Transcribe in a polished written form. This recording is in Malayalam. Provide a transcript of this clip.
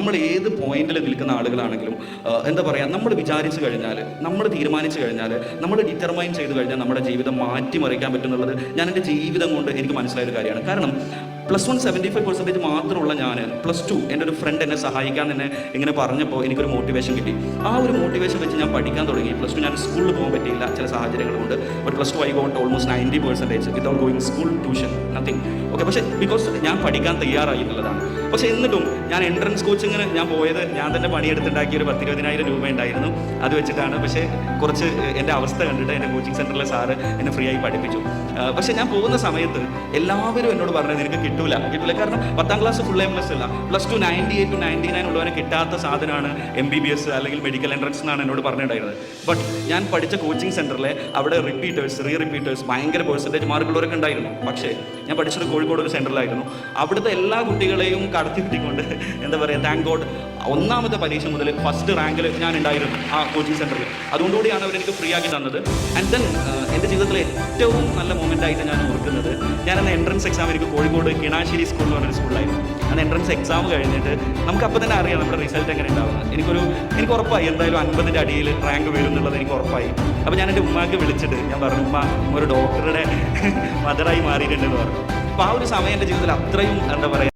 നമ്മൾ ഏത് പോയിന്റിൽ നിൽക്കുന്ന ആളുകളാണെങ്കിലും എന്താ പറയുക, നമ്മൾ വിചാരിച്ചു കഴിഞ്ഞാൽ, നമ്മൾ തീരുമാനിച്ചു കഴിഞ്ഞാൽ, നമ്മൾ ഡിറ്റർമൈൻ ചെയ്ത് കഴിഞ്ഞാൽ നമ്മുടെ ജീവിതം മാറ്റിമറിക്കാൻ പറ്റുന്നുള്ളത് ഞാൻ എൻ്റെ ജീവിതം കൊണ്ട് എനിക്ക് മനസ്സിലായൊരു കാര്യമാണ്. കാരണം +1 75% മാത്രമുള്ള ഞാൻ +2 എൻ്റെ ഒരു ഫ്രണ്ട് എന്നെ സഹായിക്കാൻ തന്നെ ഇങ്ങനെ പറഞ്ഞപ്പോൾ എനിക്കൊരു മോട്ടിവേഷൻ കിട്ടി. ആ ഒരു മോട്ടിവേഷൻ വെച്ച് ഞാൻ പഠിക്കാൻ തുടങ്ങി. +2 ഞാൻ സ്കൂളിൽ പോകാൻ പറ്റിയില്ല, ചില സാഹചര്യങ്ങൾ കൊണ്ട്. ഒരു +2 I got almost 90% without going school, tuition, nothing. Okay, പക്ഷേ ബിക്കോസ് ഞാൻ പഠിക്കാൻ തയ്യാറായി എന്നുള്ളതാണ്. പക്ഷേ എന്നിട്ടും ഞാൻ എൻട്രൻസ് കോച്ചിങ്ങിന് ഞാൻ പോയത് ഞാൻ തന്നെ പണിയെടുത്തുണ്ടാക്കിയ ഒരു 10,000-20,000 രൂപ ഉണ്ടായിരുന്നു. അത് വെച്ചിട്ടാണ്. പക്ഷേ കുറച്ച് എൻ്റെ അവസ്ഥ കണ്ടിട്ട് എൻ്റെ കോച്ചിങ് സെൻറ്ററിലെ സാറ് എന്നെ ഫ്രീ ആയി പഠിപ്പിച്ചു. പക്ഷേ ഞാൻ പോകുന്ന സമയത്ത് എല്ലാവരും എന്നോട് പറഞ്ഞത് നിനക്ക് കിട്ടൂല. കാരണം 10ാം ക്ലാസ് ഫുൾ A+ അല്ല, +2 98 to 99 ഉള്ളവരെ കിട്ടാത്ത സാധനമാണ് MBBS അല്ലെങ്കിൽ മെഡിക്കൽ എൻട്രൻസ് എന്നാണ് എന്നോട് പറഞ്ഞിട്ടുണ്ടായിരുന്നത്. ബട്ട് ഞാൻ പഠിച്ച കോച്ചിങ് സെൻറ്ററിലെ അവിടെ റിപ്പീറ്റേഴ്സ് ഭയങ്കര പെർസെൻറ്റേജ് മാർക്കുള്ളവരൊക്കെ ഉണ്ടായിരുന്നു. പക്ഷേ ഞാൻ പഠിച്ചത് കോഴിക്കോട് ഒരു സെൻറ്ററിലായിരുന്നു. അവിടുത്തെ എല്ലാ കുട്ടികളെയും കടത്തിവിട്ടിക്കൊണ്ട് എന്താ പറയുക, താങ്ക് ഗോഡ് 1ാമത്തെ പരീക്ഷ മുതൽ ഫസ്റ്റ് റാങ്കിൽ ഞാൻ ഉണ്ടായിരുന്നു ആ കോച്ചിങ് സെൻറ്ററിൽ. അതുകൊണ്ടുകൂടിയാണ് അവരെനിക്ക് ഫ്രീ ആക്കി തന്നത്. ആൻഡ് ദെൻ എൻ്റെ ജീവിതത്തിലെ ഏറ്റവും നല്ല മൊമെൻ്റ് ആയിട്ട് ഞാൻ ഓർക്കുന്നത്, ഞാനെന്ന് എൻട്രൻസ് എക്സാം എനിക്ക് കോഴിക്കോട് കിണാശ്ശേരി സ്കൂൾ എന്ന് പറഞ്ഞൊരു സ്കൂളിലായിരുന്നു. അന്ന് എൻട്രൻസ് എക്സാം കഴിഞ്ഞിട്ട് നമുക്കപ്പോൾ തന്നെ അറിയാം നമ്മുടെ റിസൾട്ട് എങ്ങനെ ഉണ്ടാവുന്നത്. എനിക്ക് ഉറപ്പായി എന്തായാലും 50ൻ്റെ അടിയിൽ റാങ്ക് വരും എന്നുള്ളത് എനിക്ക് ഉറപ്പായി. അപ്പോൾ ഞാൻ എൻ്റെ ഉമ്മാക്ക് വിളിച്ചിട്ട് ഞാൻ പറഞ്ഞു, ഉമ്മ ഒരു ഡോക്ടറുടെ മദറായി മാറിയിട്ടുണ്ടെന്ന് പറഞ്ഞു. അപ്പോൾ ആ ഒരു സമയം എൻ്റെ ജീവിതത്തിൽ അത്രയും എന്താ പറയുക